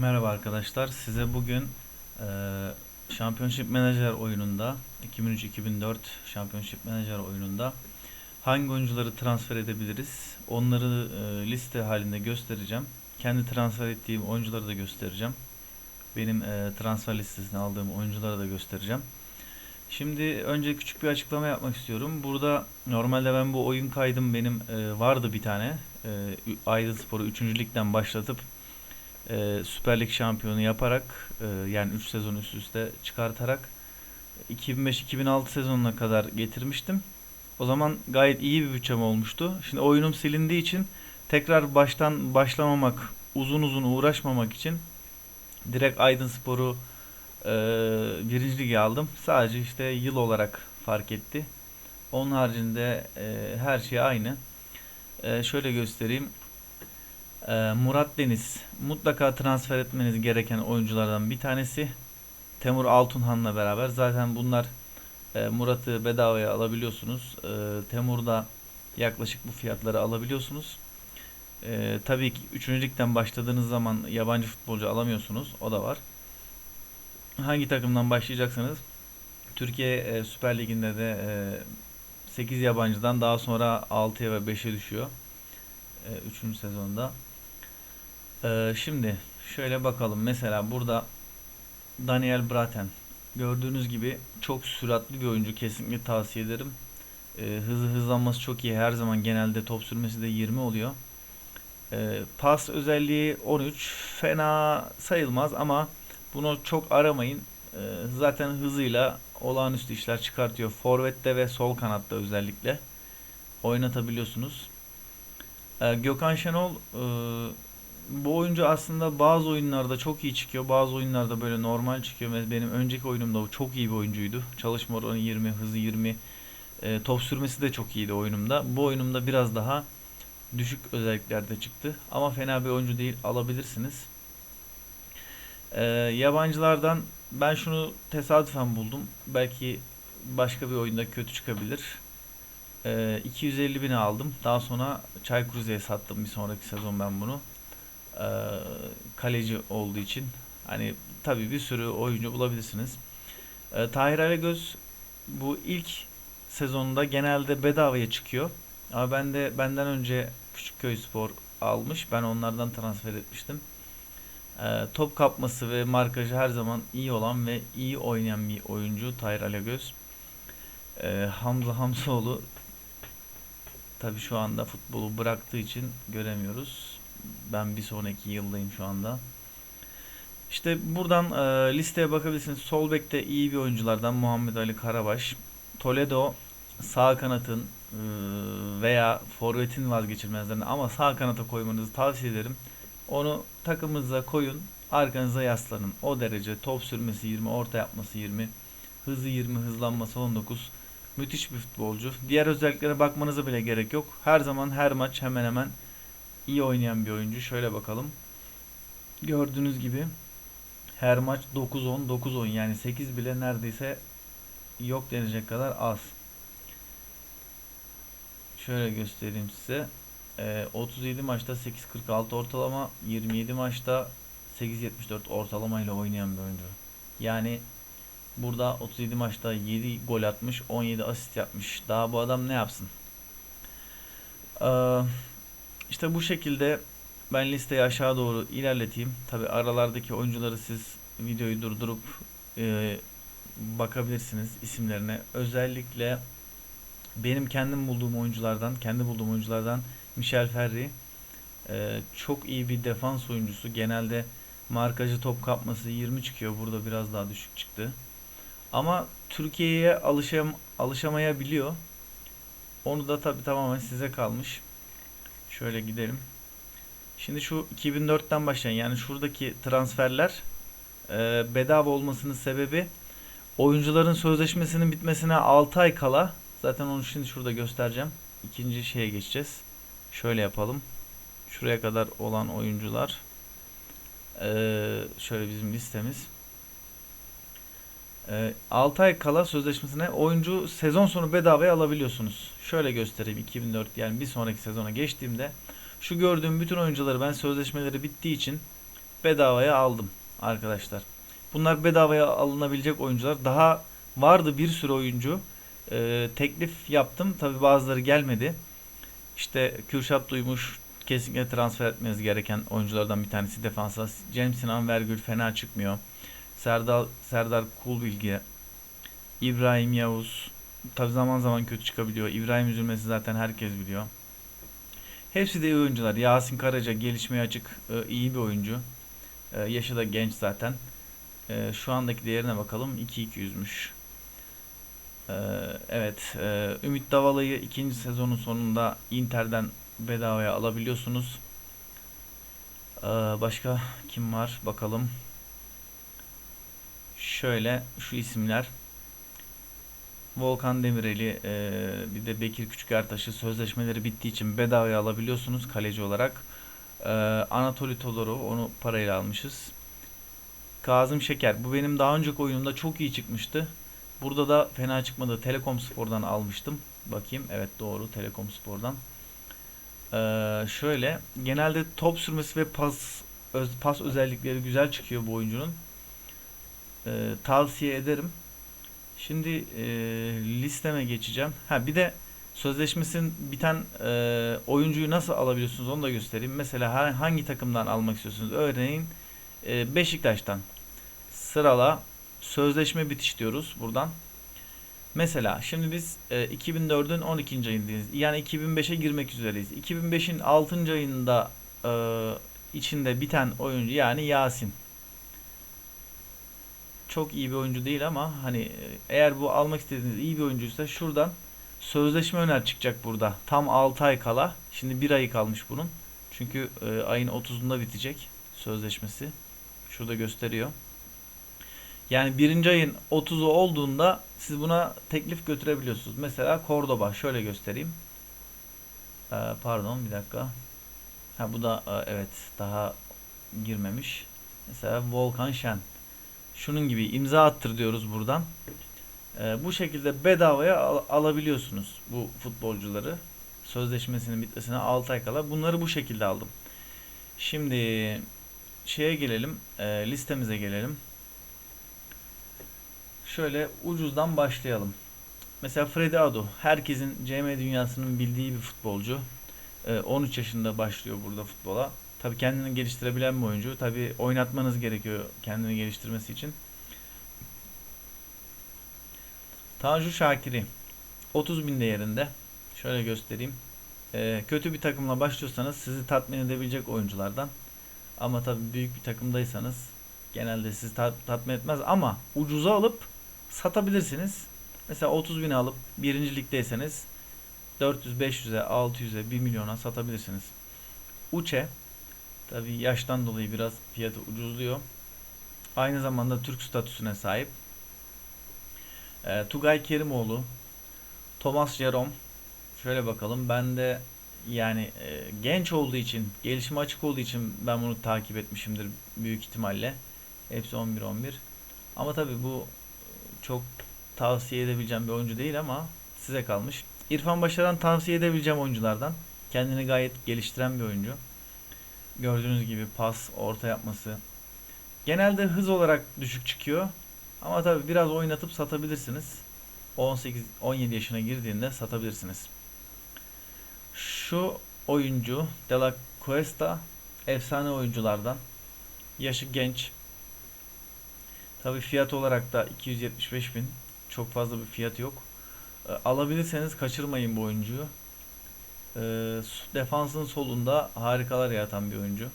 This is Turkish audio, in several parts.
Merhaba arkadaşlar. Size bugün Championship Manager oyununda 2003-2004 Championship Manager oyununda hangi oyuncuları transfer edebiliriz? Onları liste halinde göstereceğim. Kendi transfer ettiğim oyuncuları da göstereceğim. Benim transfer listesine aldığım oyuncuları da göstereceğim. Şimdi önce küçük bir açıklama yapmak istiyorum. Burada normalde ben bu oyun kaydım benim vardı bir tane. Aydınspor'u 3. ligden başlatıp Süper Lig şampiyonu yaparak yani 3 sezon üst üste çıkartarak 2005-2006 sezonuna kadar getirmiştim. O zaman gayet iyi bir bütçem olmuştu. Şimdi oyunum silindiği için tekrar baştan başlamamak, uzun uzun uğraşmamak için direkt Aydınspor'u e, 1. lige aldım. Sadece işte yıl olarak fark etti. Onun haricinde her şey aynı. Şöyle göstereyim. Murat Deniz mutlaka transfer etmeniz gereken oyunculardan bir tanesi. Temur Altunhan'la beraber zaten bunlar Murat'ı bedavaya alabiliyorsunuz. Temur'da yaklaşık bu fiyatları alabiliyorsunuz. Tabii ki 3. ligden başladığınız zaman yabancı futbolcu alamıyorsunuz. O da var. Hangi takımdan başlayacaksanız Türkiye Süper Ligi'nde de 8 yabancıdan daha sonra 6'ya ve 5'e düşüyor. 3. sezonda. Şimdi şöyle bakalım. Mesela burada Daniel Braten. Gördüğünüz gibi çok süratli bir oyuncu. Kesinlikle tavsiye ederim. Hızlanması çok iyi. Her zaman genelde top sürmesi de 20 oluyor. Pas özelliği 13. Fena sayılmaz ama bunu çok aramayın. Zaten hızıyla olağanüstü işler çıkartıyor. Forvet'te ve sol kanatta özellikle oynatabiliyorsunuz. Gökhan Şenol bu oyuncu aslında bazı oyunlarda çok iyi çıkıyor. Bazı oyunlarda böyle normal çıkıyor. Benim önceki oyunumda o çok iyi bir oyuncuydu. Çalışma oranı 20, hızı 20. Top sürmesi de çok iyiydi oyunumda. Bu oyunumda biraz daha düşük özelliklerde çıktı. Ama fena bir oyuncu değil. Alabilirsiniz. Yabancılardan ben şunu tesadüfen buldum. Belki başka bir oyunda kötü çıkabilir. 250 bine aldım. Daha sonra Çaykur Rize'ye sattım bir sonraki sezon ben bunu. Ee, Kaleci olduğu için. Hani tabii bir sürü oyuncu bulabilirsiniz. Tahir Alagöz bu ilk sezonunda genelde bedavaya çıkıyor. Ama benden önce Küçükköyspor almış. Ben onlardan transfer etmiştim. Top kapması ve markajı her zaman iyi olan ve iyi oynayan bir oyuncu Tahir Alagöz. Hamza Hamzoğlu tabii şu anda futbolu bıraktığı için göremiyoruz. Ben bir sonraki yıldayım şu anda. İşte buradan listeye bakabilirsiniz. Sol bekte iyi bir oyunculardan Muhammed Ali Karabaş. Toledo sağ kanatın veya forvetin vazgeçilmezlerinden ama sağ kanata koymanızı tavsiye ederim. Onu takımınıza koyun, arkanıza yaslanın. O derece top sürmesi 20, orta yapması 20, hızı 20, hızlanması 19. Müthiş bir futbolcu. Diğer özelliklere bakmanıza bile gerek yok. Her zaman her maç hemen hemen iyi oynayan bir oyuncu. Şöyle bakalım. Gördüğünüz gibi her maç 9-10 9-10 yani 8 bile neredeyse yok denecek kadar az. Şöyle göstereyim size. 37 maçta 8.46 ortalama, 27 maçta 8.74 ortalama ile oynayan bir oyuncu. Yani burada 37 maçta 7 gol atmış, 17 asist yapmış. Daha bu adam ne yapsın? Ee, işte bu şekilde ben listeyi aşağı doğru ilerleteyim. Tabi aralardaki oyuncuları siz videoyu durdurup e, bakabilirsiniz isimlerine. Özellikle benim kendi bulduğum oyunculardan Michel Ferri çok iyi bir defans oyuncusu. Genelde markajı top kapması 20 çıkıyor. Burada biraz daha düşük çıktı. Ama Türkiye'ye alışamayabiliyor. Onu da tabi tamamen size kalmış. Şöyle gidelim. Şimdi şu 2004'ten başlayan yani şuradaki transferler bedava olmasının sebebi oyuncuların sözleşmesinin bitmesine 6 ay kala, zaten onu şimdi şurada göstereceğim. İkinci şeye geçeceğiz. Şöyle yapalım. Şuraya kadar olan oyuncular şöyle bizim listemiz. 6 ay kala sözleşmesine oyuncu sezon sonu bedavaya alabiliyorsunuz. Şöyle göstereyim 2004 yani bir sonraki sezona geçtiğimde şu gördüğüm bütün oyuncuları ben sözleşmeleri bittiği için bedavaya aldım arkadaşlar. Bunlar bedavaya alınabilecek oyuncular. Daha vardı bir sürü oyuncu. Teklif yaptım. Tabi bazıları gelmedi. İşte Kürşat Duymuş kesinlikle transfer etmeniz gereken oyunculardan bir tanesi defansa. Cem Sinan Vergül fena çıkmıyor. Serdar Kulbilgi, İbrahim Yavuz tabi zaman zaman kötü çıkabiliyor. İbrahim Üzülmez'i zaten herkes biliyor. Hepsi de iyi oyuncular. Yasin Karaca gelişmeye açık, iyi bir oyuncu. Yaşı da genç zaten. Şu andaki değerine bakalım. 2.200'müş. Evet. Ümit Davala'yı ikinci sezonun sonunda Inter'den bedavaya alabiliyorsunuz. Başka kim var? Bakalım. Şöyle şu isimler. Volkan Demirel'i, bir de Bekir Küçükertaş'ı sözleşmeleri bittiği için bedavaya alabiliyorsunuz kaleci olarak. Anatoly Todorov, onu parayla almışız. Kazım Şeker. Bu benim daha önceki oyunumda çok iyi çıkmıştı. Burada da fena çıkmadı. Telekom Spor'dan almıştım. Bakayım. Evet doğru. Telekom Spor'dan. Şöyle. Genelde top sürmesi ve pas özellikleri güzel çıkıyor bu oyuncunun. Tavsiye ederim. Şimdi listeme geçeceğim. Ha bir de sözleşmesinin biten oyuncuyu nasıl alabiliyorsunuz onu da göstereyim. Mesela hangi takımdan almak istiyorsunuz? Örneğin Beşiktaş'tan. Sırala sözleşme bitiş diyoruz buradan. Mesela şimdi biz 2004'ün 12. ayındayız. Yani 2005'e girmek üzereyiz. 2005'in 6. ayında içinde biten oyuncu yani Yasin. Çok iyi bir oyuncu değil ama hani eğer bu almak istediğiniz iyi bir oyuncuysa şuradan sözleşme öner çıkacak burada. Tam 6 ay kala. Şimdi 1 ayı kalmış bunun. Çünkü ayın 30'unda bitecek sözleşmesi. Şurada gösteriyor. Yani birinci ayın 30'u olduğunda siz buna teklif götürebiliyorsunuz. Mesela Cordoba şöyle göstereyim. Pardon bir dakika. Ha bu da evet daha girmemiş. Mesela Volkan Şen. Şunun gibi imza attır diyoruz buradan. Bu şekilde bedavaya alabiliyorsunuz bu futbolcuları. Sözleşmesinin bitmesine 6 ay kala. Bunları bu şekilde aldım. Şimdi şeye gelelim. Listemize gelelim. Şöyle ucuzdan başlayalım. Mesela Freddy Adu. Herkesin CM dünyasının bildiği bir futbolcu. 13 yaşında başlıyor burada futbola. Tabi kendini geliştirebilen bir oyuncu. Tabi oynatmanız gerekiyor kendini geliştirmesi için. Tanju Şakir'i 30 bin değerinde. Şöyle göstereyim. Kötü bir takımla başlıyorsanız sizi tatmin edebilecek oyunculardan. Ama tabi büyük bir takımdaysanız genelde sizi tatmin etmez. Ama ucuza alıp satabilirsiniz. Mesela 30 bin alıp birinci ligdeyseniz 400, 500'e, 600'e, 1 milyona satabilirsiniz. Uçe tabi yaştan dolayı biraz fiyatı ucuzluyor. Aynı zamanda Türk statüsüne sahip. Tugay Kerimoğlu, Thomas Jerome. Şöyle bakalım. Ben de yani genç olduğu için, gelişime açık olduğu için ben bunu takip etmişimdir büyük ihtimalle. Hepsi 11-11. Ama tabi bu çok tavsiye edebileceğim bir oyuncu değil ama size kalmış. İrfan Başaran tavsiye edebileceğim oyunculardan. Kendini gayet geliştiren bir oyuncu. Gördüğünüz gibi pas, orta yapması. Genelde hız olarak düşük çıkıyor. Ama tabi biraz oynatıp satabilirsiniz. 18-17 yaşına girdiğinde satabilirsiniz. Şu oyuncu De La Cuesta efsane oyunculardan. Yaşı genç. Tabi fiyat olarak da 275 bin. Çok fazla bir fiyatı yok. Alabilirseniz kaçırmayın bu oyuncuyu. Defansın solunda harikalar yaratan bir oyuncu.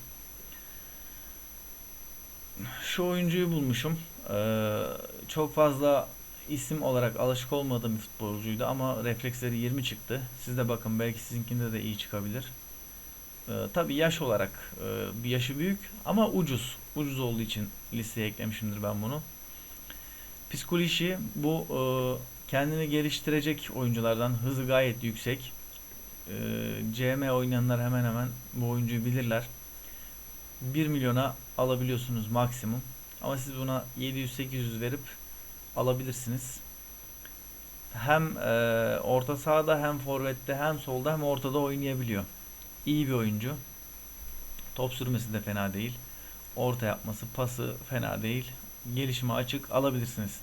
Şu oyuncuyu bulmuşum. Çok fazla isim olarak alışık olmadığım bir futbolcuydu ama refleksleri 20 çıktı. Siz de bakın belki sizinkinde de iyi çıkabilir. Tabii yaş olarak bir yaşı büyük ama ucuz. Ucuz olduğu için listeye eklemişimdir ben bunu. Psikolojisi bu kendini geliştirecek oyunculardan, hızı gayet yüksek. CM oynayanlar hemen hemen bu oyuncuyu bilirler. 1 milyona alabiliyorsunuz maksimum. Ama siz buna 700-800 verip alabilirsiniz. Hem orta sahada hem forvette hem solda hem ortada oynayabiliyor. İyi bir oyuncu. Top sürmesi de fena değil. Orta yapması, pası fena değil. Gelişime açık, alabilirsiniz.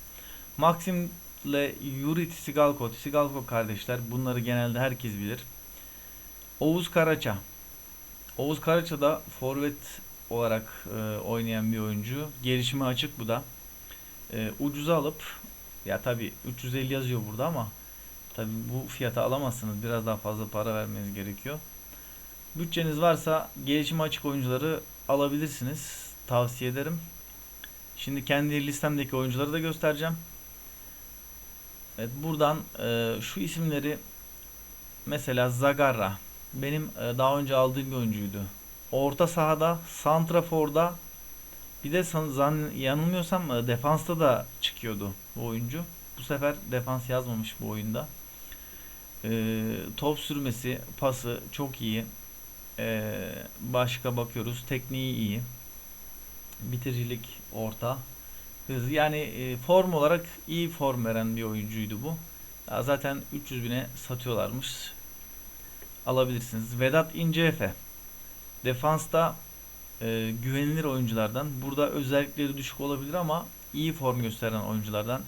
Maxim ile Yuri Tsigalko. Tsigalko kardeşler. Bunları genelde herkes bilir. Oğuz Karaça. Oğuz Karaça da forvet olarak oynayan bir oyuncu. Gelişime açık bu da. Ucuza alıp, ya tabi 350 yazıyor burada ama tabi bu fiyata alamazsınız. Biraz daha fazla para vermeniz gerekiyor. Bütçeniz varsa gelişime açık oyuncuları alabilirsiniz. Tavsiye ederim. Şimdi kendi listemdeki oyuncuları da göstereceğim. Evet, buradan şu isimleri, mesela Zagarra benim daha önce aldığım bir oyuncuydu. Orta sahada, santraforda, bir de yanılmıyorsam defansta da çıkıyordu bu oyuncu. Bu sefer defans yazmamış bu oyunda. Top sürmesi, pası çok iyi. Başka bakıyoruz. Tekniği iyi. Bitiricilik orta. Hız, yani form olarak iyi form veren bir oyuncuydu bu. Ya zaten 300 bine satıyorlarmış. Alabilirsiniz. Vedat İnceefe. Defansta güvenilir oyunculardan. Burada özellikleri düşük olabilir ama iyi form gösteren oyunculardan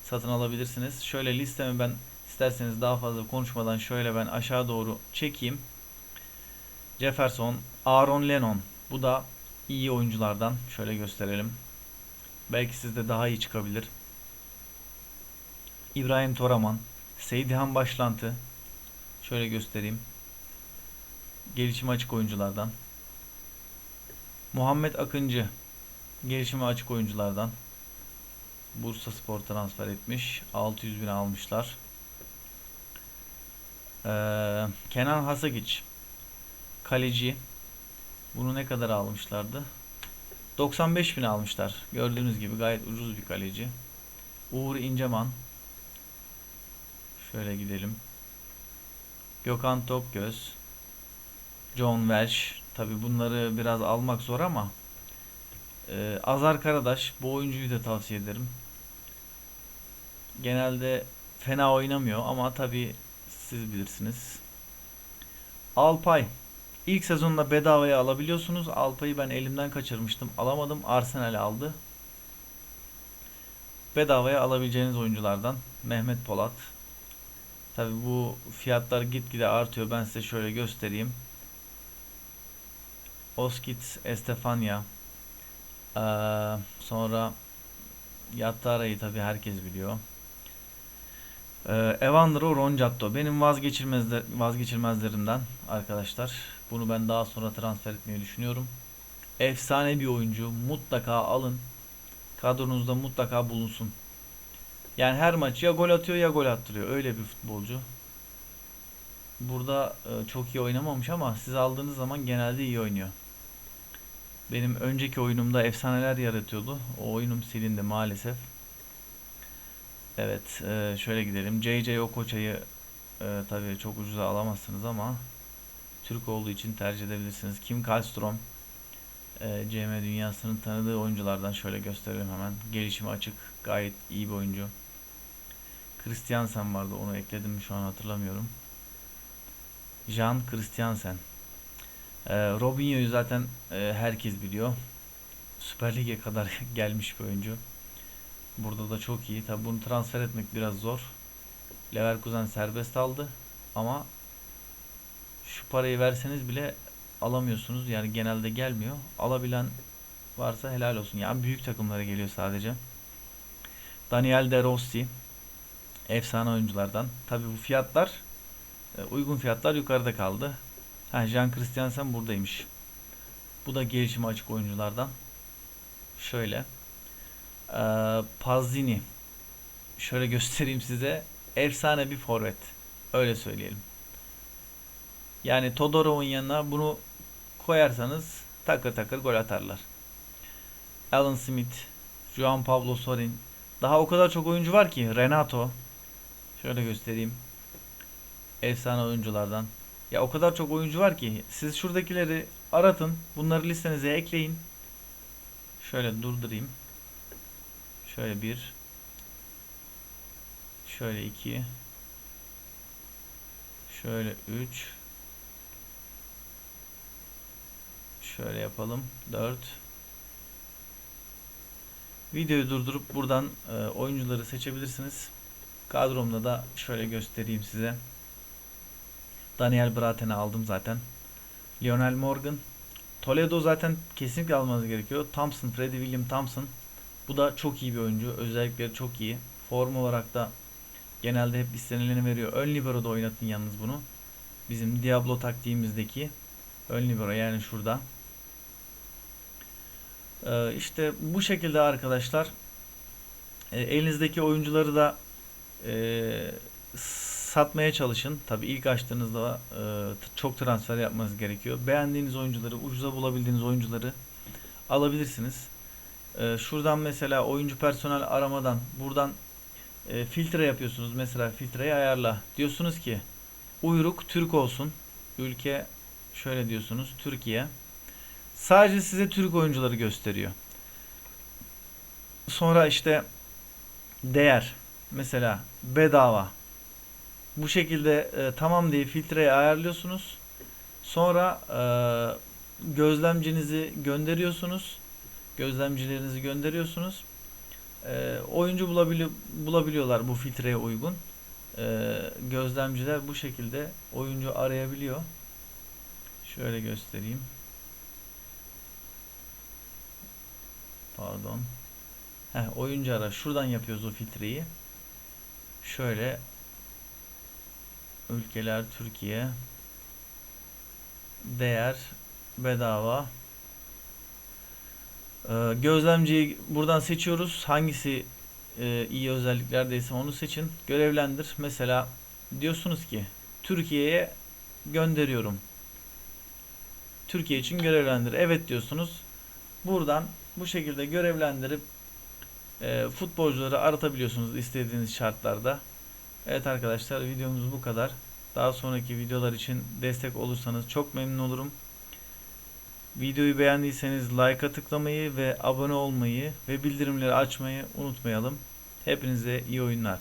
satın alabilirsiniz. Şöyle listemi ben, isterseniz daha fazla konuşmadan şöyle ben aşağı doğru çekeyim. Jefferson, Aaron Lennon. Bu da iyi oyunculardan. Şöyle gösterelim. Belki sizde daha iyi çıkabilir. İbrahim Toraman, Seydihan Başlantı. Şöyle göstereyim. Gelişime açık oyunculardan. Muhammed Akıncı, gelişime açık oyunculardan. Bursaspor transfer etmiş. 600 bin almışlar. Kenan Hasagiç, kaleci. Bunu ne kadar almışlardı? 95 bin almışlar. Gördüğünüz gibi gayet ucuz bir kaleci. Uğur İnceman. Şöyle gidelim. Gökhan Tokgöz. John Welsh. Tabi bunları biraz almak zor ama Azar Karadaş, bu oyuncuyu da tavsiye ederim. Genelde fena oynamıyor ama tabi siz bilirsiniz. Alpay. İlk sezonda bedavaya alabiliyorsunuz. Alpay'ı ben elimden kaçırmıştım. Alamadım. Arsenal aldı. Bedavaya alabileceğiniz oyunculardan Mehmet Polat. Tabi bu fiyatlar gitgide artıyor. Ben size şöyle göstereyim. Oskit Estefania. Sonra Yattara'yı tabi herkes biliyor. Evandro Roncato benim vazgeçilmezlerimden arkadaşlar. Bunu ben daha sonra transfer etmeyi düşünüyorum. Efsane bir oyuncu. Mutlaka alın. Kadronuzda mutlaka bulunsun. Yani her maç ya gol atıyor ya gol attırıyor. Öyle bir futbolcu. Burada çok iyi oynamamış ama siz aldığınız zaman genelde iyi oynuyor. Benim önceki oyunumda efsaneler yaratıyordu. O oyunum silindi maalesef. Evet, şöyle gidelim. JJ Okocha'yı tabii çok ucuza alamazsınız ama Türk olduğu için tercih edebilirsiniz. Kim Kallstrom, CM dünyasının tanıdığı oyunculardan, şöyle gösterelim hemen. Gelişimi açık, gayet iyi bir oyuncu. Christiansen vardı, onu ekledim şu an hatırlamıyorum. Jan Christiansen. Robinho'yu zaten herkes biliyor. Süper Lig'e kadar gelmiş bir oyuncu. Burada da çok iyi. Tabi bunu transfer etmek biraz zor. Leverkusen serbest aldı ama şu parayı verseniz bile alamıyorsunuz. Yani genelde gelmiyor. Alabilen varsa helal olsun. Yani büyük takımlara geliyor sadece. Daniel De Rossi, efsane oyunculardan. Tabi bu fiyatlar uygun fiyatlar yukarıda kaldı. Jean Christiansen buradaymış. Bu da gelişime açık oyunculardan. Şöyle. Pazzini. Şöyle göstereyim size. Efsane bir forvet. Öyle söyleyelim. Yani Todorov'un yanına bunu koyarsanız takır takır gol atarlar. Alan Smith, Juan Pablo Sorin. Daha o kadar çok oyuncu var ki. Renato. Şöyle göstereyim. Efsane oyunculardan. Ya o kadar çok oyuncu var ki. Siz şuradakileri aratın. Bunları listenize ekleyin. Şöyle durdurayım. Şöyle bir. Şöyle iki. Şöyle üç. Şöyle yapalım. 4. Videoyu durdurup buradan oyuncuları seçebilirsiniz. Kadromda da şöyle göstereyim size. Daniel Braten'i aldım zaten. Lionel Morgan. Toledo zaten kesinlikle almanız gerekiyor. Thompson, Freddie William Thompson. Bu da çok iyi bir oyuncu. Özellikleri çok iyi. Form olarak da genelde hep istenileni veriyor. Ön libero'da oynatın yalnız bunu. Bizim Diablo taktiğimizdeki ön libero, yani şurada. İşte bu şekilde arkadaşlar. Elinizdeki oyuncuları da satmaya çalışın. Tabii ilk açtığınızda çok transfer yapmanız gerekiyor. Beğendiğiniz oyuncuları, ucuza bulabildiğiniz oyuncuları alabilirsiniz. Şuradan mesela oyuncu personel aramadan buradan filtre yapıyorsunuz. Mesela filtreyi ayarla. Diyorsunuz ki uyruk Türk olsun. Ülke şöyle diyorsunuz, Türkiye. Sadece size Türk oyuncuları gösteriyor. Sonra işte değer. Mesela bedava. Bu şekilde tamam diye filtreyi ayarlıyorsunuz. Sonra gözlemcinizi gönderiyorsunuz. Gözlemcilerinizi gönderiyorsunuz. Oyuncu bulabiliyorlar bu filtreye uygun. Gözlemciler bu şekilde oyuncu arayabiliyor. Şöyle göstereyim. Pardon. Oyuncu ara. Şuradan yapıyoruz o filtreyi. Şöyle ülkeler Türkiye, değer bedava. Gözlemciyi buradan seçiyoruz. Hangisi iyi özelliklerdeyse onu seçin. Görevlendir. Mesela diyorsunuz ki Türkiye'ye gönderiyorum. Türkiye için görevlendir. Evet diyorsunuz. Buradan bu şekilde görevlendirip futbolcuları aratabiliyorsunuz istediğiniz şartlarda. Evet arkadaşlar, videomuz bu kadar. Daha sonraki videolar için destek olursanız çok memnun olurum. Videoyu beğendiyseniz like'a tıklamayı ve abone olmayı ve bildirimleri açmayı unutmayalım. Hepinize iyi oyunlar.